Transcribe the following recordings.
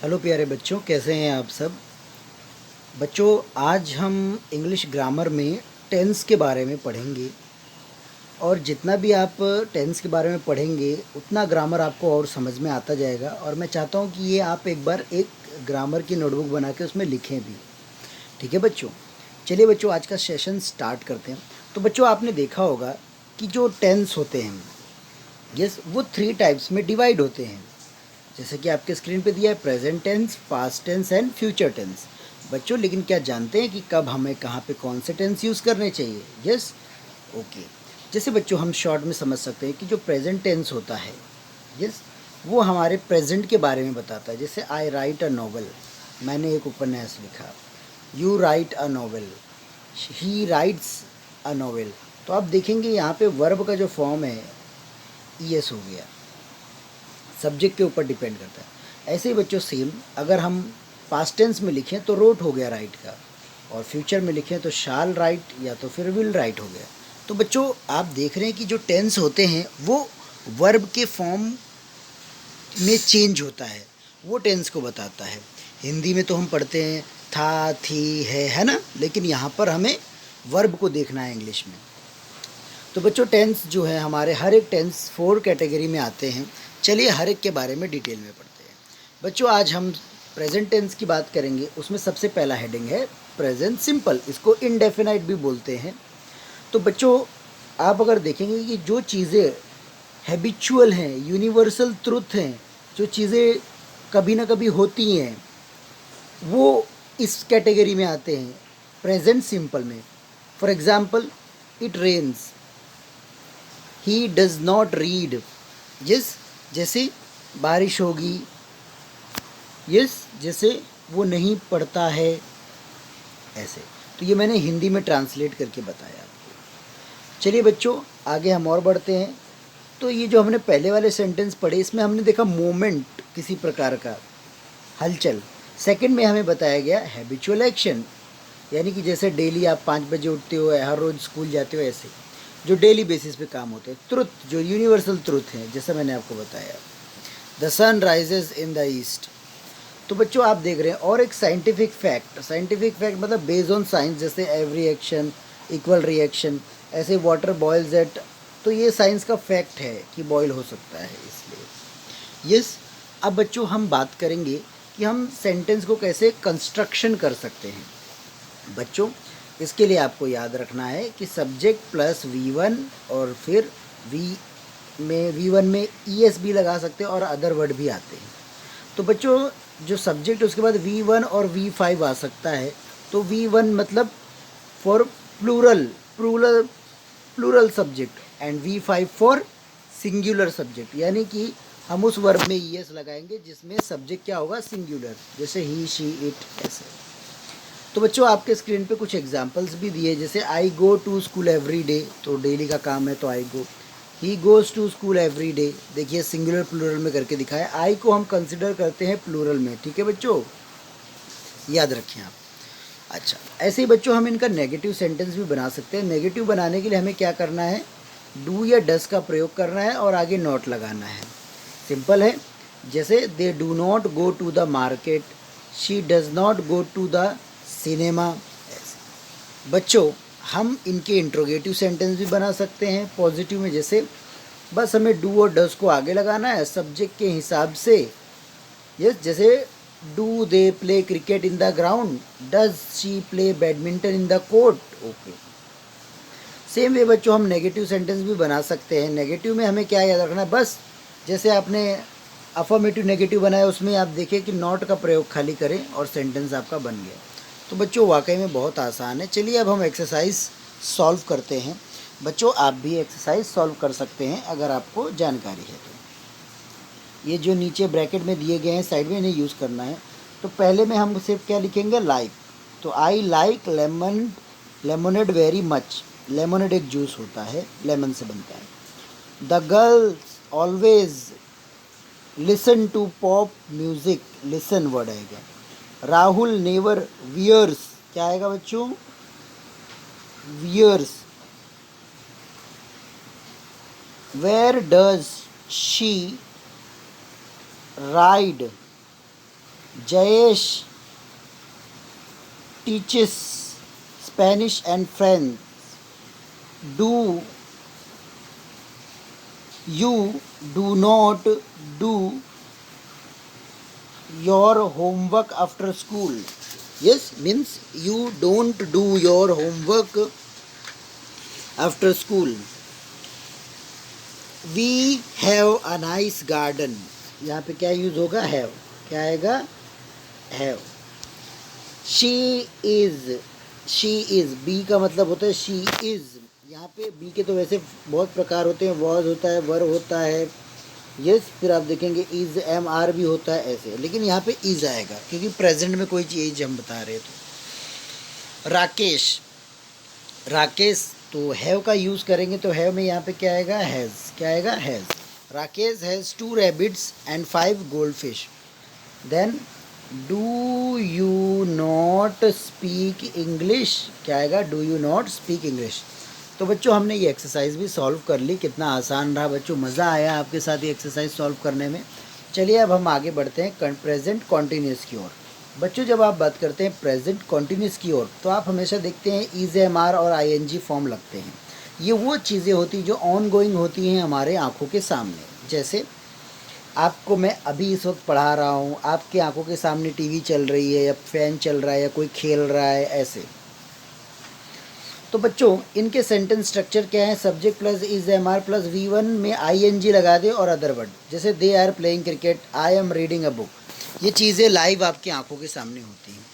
Hello प्यारे बच्चों, कैसे हैं आप सब। बच्चों, आज हम इंग्लिश ग्रामर में टेंस के बारे में पढ़ेंगे। और जितना भी आप टेंस के बारे में पढ़ेंगे उतना ग्रामर आपको और समझ में आता जाएगा। और मैं चाहता हूँ कि ये आप एक बार एक ग्रामर की नोटबुक बना के उसमें लिखें भी। ठीक है बच्चों, चलिए बच्चों आज का सेशन स्टार्ट करते हैं। तो बच्चों, आपने देखा होगा कि जो टेंस होते हैं, यस, वो 3 टाइप्स में डिवाइड होते हैं। जैसे कि आपके स्क्रीन पे दिया है, present tense, past tense and future tense. बच्चों, लेकिन क्या जानते हैं कि कब हमें कहाँ पे कौन से टेंस यूज़ करने चाहिए? Yes, okay. जैसे बच्चों हम शॉर्ट में समझ सकते हैं कि जो प्रेजेंट टेंस होता है, यस, वो हमारे प्रेजेंट के बारे में बताता है। जैसे आई राइट अ नॉवल, मैंने एक उपन्यास लिखा। You right a novel, he rights a novel. तो आप देखेंगे यहाँ पे वर्ब का जो फॉर्म है ईएस हो गया, सब्जेक्ट के ऊपर डिपेंड करता है। ऐसे ही बच्चों सेम, अगर हम पास्ट टेंस में लिखें तो रोट हो गया राइट का, और फ्यूचर में लिखें तो शाल राइट या तो फिर विल राइट हो गया। तो बच्चों आप देख रहे हैं कि जो टेंस होते हैं वो वर्ब के फॉर्म में चेंज होता है, वो टेंस को बताता है। हिंदी में तो हम पढ़ते हैं था, थी, है ना, लेकिन यहाँ पर हमें वर्ब को देखना है इंग्लिश में। तो बच्चों टेंस जो है, हमारे हर एक टेंस 4 कैटेगरी में आते हैं। चलिए हर एक के बारे में डिटेल में पढ़ते हैं। बच्चों आज हम प्रेजेंट टेंस की बात करेंगे। उसमें सबसे पहला हेडिंग है प्रेजेंट सिंपल, इसको इनडेफिनाइट भी बोलते हैं। तो बच्चों आप अगर देखेंगे कि जो चीज़ें हैबिचुअल हैं, यूनिवर्सल ट्रुथ हैं, जो चीज़ें कभी ना कभी होती हैं, वो इस कैटेगरी में आते हैं प्रेजेंट सिंपल में। For example, it rains, he does not read. Yes, जैसे बारिश होगी। यस, जैसे वो नहीं पढ़ता है, ऐसे। तो ये मैंने हिंदी में ट्रांसलेट करके बताया आपको। चलिए बच्चों आगे हम और बढ़ते हैं। तो ये जो हमने पहले वाले सेंटेंस पढ़े, इसमें हमने देखा मोमेंट, किसी प्रकार का हलचल। सेकंड में हमें बताया गया हैबिचुअल एक्शन, यानी कि जैसे डेली आप 5 बजे उठते हो, हर रोज़ स्कूल जाते हो, ऐसे जो डेली बेसिस पे काम होते हैं। ट्रुथ, जो यूनिवर्सल ट्रुथ है, जैसा मैंने आपको बताया, the sun rises in the east. तो बच्चों आप देख रहे हैं और एक साइंटिफिक फैक्ट, साइंटिफिक फैक्ट मतलब बेस्ड ऑन साइंस, जैसे एवरी एक्शन इक्वल रिएक्शन, ऐसे वाटर बॉयल्स एट। तो ये साइंस का फैक्ट है कि बॉयल हो सकता है, इसलिए। यस, अब बच्चों हम बात करेंगे कि हम सेंटेंस को कैसे कंस्ट्रक्शन कर सकते हैं। बच्चों इसके लिए आपको याद रखना है कि सब्जेक्ट प्लस V1, और फिर V1 में ES भी लगा सकते हैं और अदर वर्ड भी आते हैं। तो बच्चों जो सब्जेक्ट है उसके बाद V1 और V5 आ सकता है। तो V1 मतलब for plural, plural plural subject, and V5 for singular subject, यानी कि हम उस वर्ब में ES लगाएंगे जिसमें सब्जेक्ट क्या होगा, सिंगुलर, जैसे ही, शी, इट, ऐसे। तो बच्चों आपके स्क्रीन पे कुछ एग्जांपल्स भी दिए, जैसे I go to school every day, तो डेली का काम है तो I go. He goes to school every day, देखिए सिंगुलर प्लूरल में करके दिखाया। आई को हम कंसिडर करते हैं प्लूरल में, ठीक है बच्चों, याद रखें आप। अच्छा, ऐसे ही बच्चों हम इनका नेगेटिव सेंटेंस भी बना सकते हैं। नेगेटिव बनाने के लिए हमें क्या करना है, डू या डस का प्रयोग करना है और आगे नॉट लगाना है। सिंपल है, जैसे they do not go to the market, she does not go to the cinema. बच्चों हम इनके इंट्रोगेटिव सेंटेंस भी बना सकते हैं पॉजिटिव में, जैसे बस हमें डू और डस को आगे लगाना है सब्जेक्ट के हिसाब से। यस, जैसे do they play cricket in the ground, does she play badminton in the court. Okay, same way बच्चों हम नेगेटिव सेंटेंस भी बना सकते हैं। नेगेटिव में हमें क्या याद रखना है, बस जैसे आपने अफर्मेटिव नेगेटिव बनाया उसमें आप देखिए कि नॉट का प्रयोग खाली करें और सेंटेंस आपका बन गया। तो बच्चों वाकई में बहुत आसान है। चलिए अब हम एक्सरसाइज सॉल्व करते हैं। बच्चों आप भी एक्सरसाइज सॉल्व कर सकते हैं अगर आपको जानकारी है तो। ये जो नीचे ब्रैकेट में दिए गए हैं साइड में, इन्हें यूज़ करना है। तो पहले में हम सिर्फ क्या लिखेंगे, लाइक। तो I like lemon, lemonade very much. Lemonade एक जूस होता है, लेमन से बनता है। The girls always listen to pop music, listen word आएगा। राहुल नेवर वियर्स, क्या आएगा बच्चों, wears. Where does she ride, Jayesh teaches Spanish and French. Do you do not do your homework after school? Yes, means you don't do your homework after school. We have a nice garden. यहाँ पे क्या use होगा? have. क्या आएगा? have. she is B का मतलब होता है she is. यहाँ पे बी के तो वैसे बहुत प्रकार होते हैं, was होता है, वर होता है, यस, फिर आप देखेंगे इज़, एम, आर भी होता है ऐसे, लेकिन यहाँ पे इज़ आएगा क्योंकि प्रेजेंट में कोई चीज़ हम बता रहे तो. राकेश तो हैव का यूज़ करेंगे तो हैव में यहाँ पे क्या आएगा? हैज़. क्या आएगा? Has. Rakesh has 2 rabbits and 5 gold fish. Then do you not speak English. क्या आएगा? Do you not speak English. तो बच्चों हमने ये एक्सरसाइज भी सॉल्व कर ली. कितना आसान रहा बच्चों, मज़ा आया आपके साथ ये एक्सरसाइज सॉल्व करने में. चलिए अब हम आगे बढ़ते हैं प्रेजेंट कॉन्टीन्यूस की ओर. बच्चों जब आप बात करते हैं प्रेजेंट कॉन्टीन्यूस की ओर तो आप हमेशा देखते हैं इज, एम, आर और आईएनजी फॉर्म लगते हैं. ये वो चीज़ें होती जो ऑन गोइंग होती हैं हमारे आँखों के सामने. जैसे आपको मैं अभी इस वक्त पढ़ा रहा हूँ, आपके आँखों के सामने टीवी चल रही है या फैन चल रहा है या कोई खेल रहा है ऐसे. तो बच्चों इनके सेंटेंस स्ट्रक्चर क्या है? Subject plus is, am, are plus V1 में आईएनजी लगा दे और अदर वर्ड. जैसे they are playing cricket, I am reading a book. ये चीज़ें लाइव आपकी आंखों के सामने होती हैं.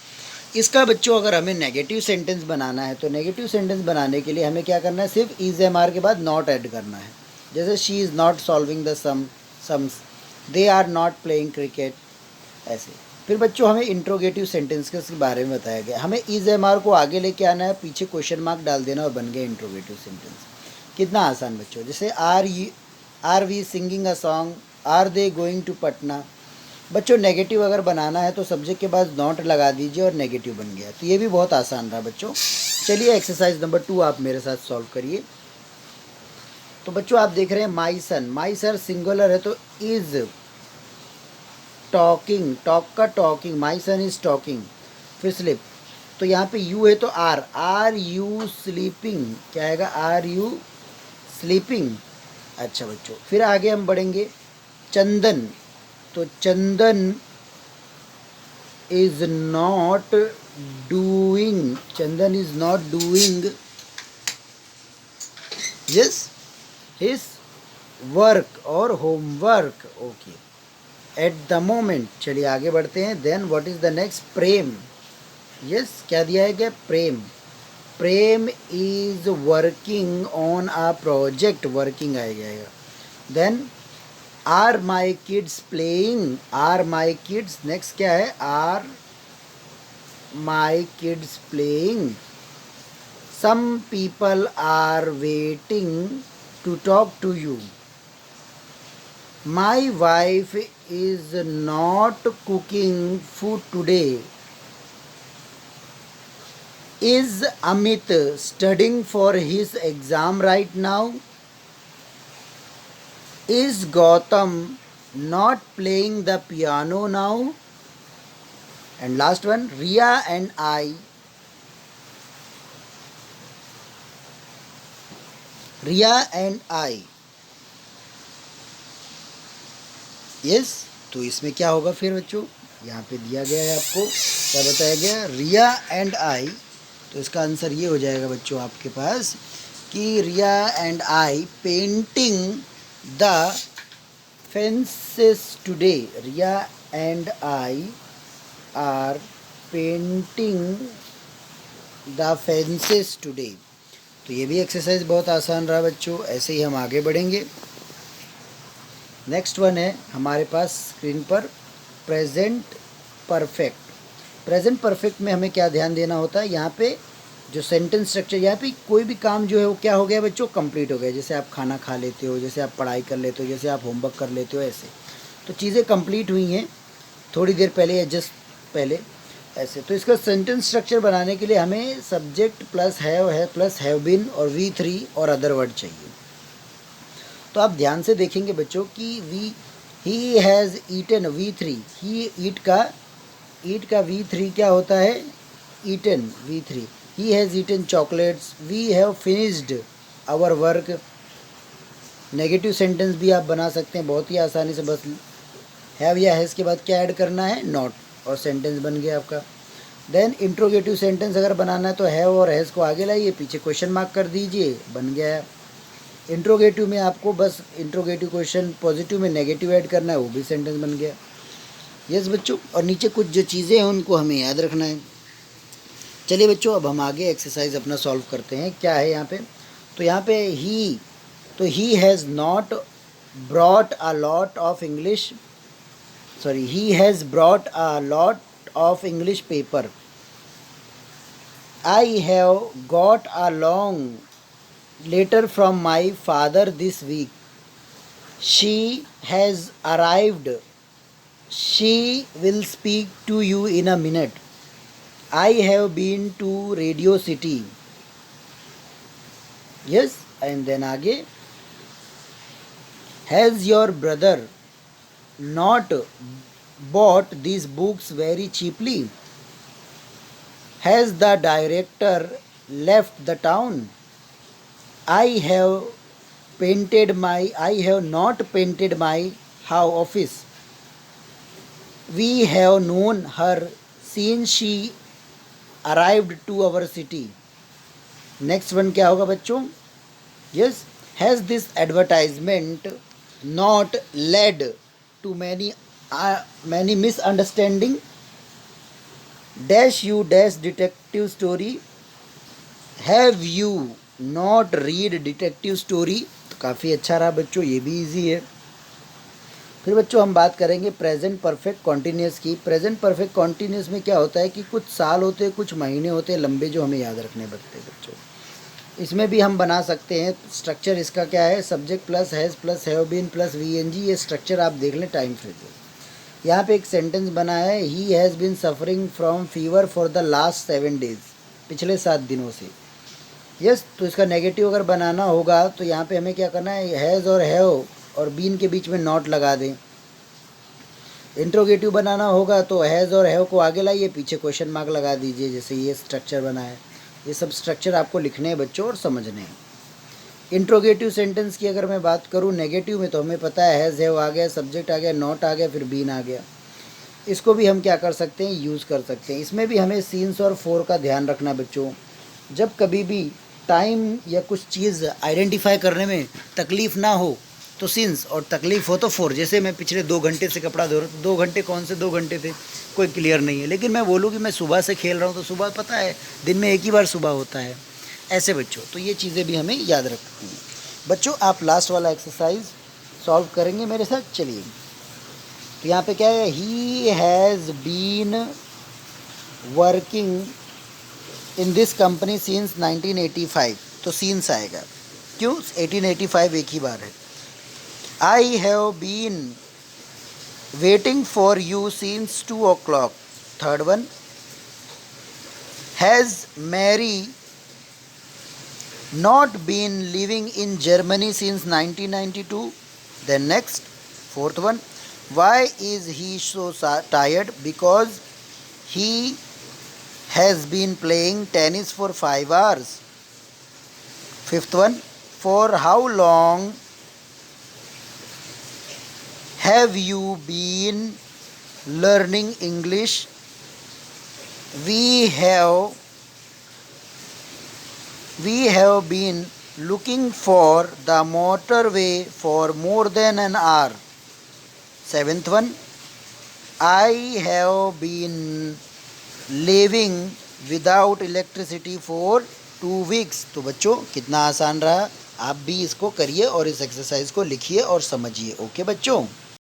इसका बच्चों अगर हमें नेगेटिव सेंटेंस बनाना है तो नेगेटिव सेंटेंस बनाने के लिए हमें क्या करना है? सिर्फ इज, एम, आर के बाद नॉट ऐड करना है. जैसे she is not solving the sums, they are not playing cricket ऐसे. फिर बच्चों हमें इंट्रोगेटिव सेंटेंस के बारे में बताया गया. हमें इज, एम, आर को आगे लेके आना है, पीछे क्वेश्चन मार्क डाल देना और बन गया इंट्रोगेटिव सेंटेंस. कितना आसान बच्चों. जैसे are we singing a song, are they going to Patna. बच्चों नेगेटिव अगर बनाना है तो सब्जेक्ट के बाद नॉट लगा दीजिए और नेगेटिव बन गया. तो ये भी बहुत आसान रहा बच्चों. चलिए एक्सरसाइज नंबर 2 आप मेरे साथ सॉल्व करिए. तो बच्चों आप देख रहे हैं माई सन. माई सर सिंगुलर है तो इज टॉकिंग, टॉक का talking, my son is talking. फिर स्लिप तो यहाँ पे यू है तो आर यू स्लीपिंग. क्या आएगा? Are you sleeping. अच्छा बच्चों फिर आगे हम बढ़ेंगे. चंदन तो Chandan is not doing, Chandan is not doing yes his work और homework. Okay at the moment. चलिए आगे बढ़ते हैं. Then what is the next? Prem. Yes क्या दिया है? क्या? Prem. Prem is working on a project. Working आएगा. Then are my kids playing. Are my kids. Next क्या है? Are my kids playing. Some people are waiting to talk to you. My wife is not cooking food today. Is Amit studying for his exam right now? Is Gautam not playing the piano now? And last one, Riya and I. Riya and I. Yes तो इसमें क्या होगा फिर बच्चों? यहाँ पे दिया गया है आपको, क्या बताया गया? रिया एंड आई. तो इसका आंसर ये हो जाएगा बच्चों आपके पास कि Riya and I painting the fences today. Riya and I are painting the fences today. तो ये भी एक्सरसाइज बहुत आसान रहा बच्चों. ऐसे ही हम आगे बढ़ेंगे. नेक्स्ट वन है हमारे पास स्क्रीन पर प्रेजेंट परफेक्ट. प्रेजेंट परफेक्ट में हमें क्या ध्यान देना होता है? यहाँ पे जो सेंटेंस स्ट्रक्चर, यहाँ पे कोई भी काम जो है वो क्या हो गया बच्चों? कंप्लीट हो गया. जैसे आप खाना खा लेते हो, जैसे आप पढ़ाई कर लेते हो, जैसे आप होमवर्क कर लेते हो, ऐसे तो चीज़ें कंप्लीट हुई हैं थोड़ी देर पहले या जस्ट पहले ऐसे. तो इसका सेंटेंस स्ट्रक्चर बनाने के लिए हमें सब्जेक्ट प्लस है प्लस हैव बीन और V3 और अदर वर्ड चाहिए. तो आप ध्यान से देखेंगे बच्चों कि ही हैज़ ईटन V3, ही ईट का ईट का V3 क्या होता है? Eaten, V3। He has eaten chocolates, we have finished our work. Negative sentence भी आप बना सकते हैं बहुत ही आसानी से, बस हैव या हैज़ के बाद क्या ऐड करना है? नॉट, और सेंटेंस बन गया आपका। देन इंट्रोगेटिव सेंटेंस अगर बनाना है तो हैव और हैज़ को आगे लाइए, पीछे क्वेश्चन मार्क कर दीजिए, बन गया है। इंट्रोगेटिव में आपको बस इंट्रोगेटिव क्वेश्चन पॉजिटिव में नेगेटिव ऐड करना है, वो भी सेंटेंस बन गया। यस बच्चों, और नीचे कुछ जो चीज़ें हैं उनको हमें याद रखना है। चलिए बच्चों, अब हम आगे एक्सरसाइज अपना सॉल्व करते हैं। क्या है यहाँ पे? तो यहाँ पे he has not brought a lot of English, sorry, he has brought a lot of English paper. I have got a long letter from my father this week. She has arrived, she will speak to you in a minute. I have been to Radio City. Yes, and then आगे, has your brother not bought these books very cheaply? Has the director left the town? I have not painted my office. We have known her since she arrived to our city. Next one क्या होगा बच्चों? Yes, has this advertisement not led to many misunderstanding? Dash you dash detective story. Have you not read detective story? तो काफ़ी अच्छा रहा बच्चों, ये भी इजी है। फिर बच्चों हम बात करेंगे प्रेजेंट परफेक्ट कॉन्टीन्यूस की। प्रेजेंट परफेक्ट कॉन्टीन्यूस में क्या होता है कि कुछ साल होते हैं, कुछ महीने होते हैं लंबे, जो हमें याद रखने पड़ते हैं बच्चों। इसमें भी हम बना सकते हैं। स्ट्रक्चर इसका क्या है? Subject plus has plus have been plus VING. ये स्ट्रक्चर आप देख लें टाइम फ्रेज। यहाँ पे एक सेंटेंस बना है, he has been suffering from fever for the last 7 days, पिछले 7 दिनों से। यस, तो इसका नेगेटिव अगर बनाना होगा तो यहाँ पे हमें क्या करना है? हैज़ और हैव और बीन के बीच में नॉट लगा दें। इंट्रोगेटिव बनाना होगा तो हैज़ और हैव को आगे लाइए, पीछे क्वेश्चन मार्क लगा दीजिए, जैसे ये स्ट्रक्चर बना है। ये सब स्ट्रक्चर आपको लिखने हैं बच्चों और समझने हैं। इंट्रोगेटिव सेंटेंस की अगर मैं बात करूँ नेगेटिव में, तो हमें पता है हैज़ हैव आ गया, सब्जेक्ट आ गया, नॉट आ गया, फिर बीन आ गया। इसको भी हम क्या कर सकते हैं? यूज़ कर सकते हैं। इसमें भी हमें सीन्स और फोर का ध्यान रखना बच्चों। जब कभी भी टाइम या कुछ चीज़ आइडेंटिफाई करने में तकलीफ़ ना हो तो सिंस, और तकलीफ़ हो तो फोर। जैसे मैं पिछले 2 घंटे से कपड़ा धो रहा हूँ, 2 घंटे कौन से 2 घंटे थे कोई क्लियर नहीं है, लेकिन मैं बोलूँ कि मैं सुबह से खेल रहा हूँ तो सुबह पता है दिन में एक ही बार सुबह होता है, ऐसे बच्चों। तो ये चीज़ें भी हमें याद रखनी हैं बच्चों। आप लास्ट वाला एक्सरसाइज सॉल्व करेंगे मेरे साथ, चलिए। तो यहाँ पे क्या है? He has been working in this company since 1985, तो सिंस आएगा। क्यों? 1885 एक ही बार है। I have been waiting for you since 2 o'clock, third one. Has Mary not been living in Germany since 1992? Then next, fourth one, why is he so tired? Because he has been playing tennis for 5 hours. Fifth one, for how long have you been learning English? We have been looking for the motorway for more than an hour. Seventh one, I have been living without electricity for 2 weeks. तो बच्चों कितना आसान रहा, आप भी इसको करिए और इस एक्सरसाइज को लिखिए और समझिए। ओके बच्चों।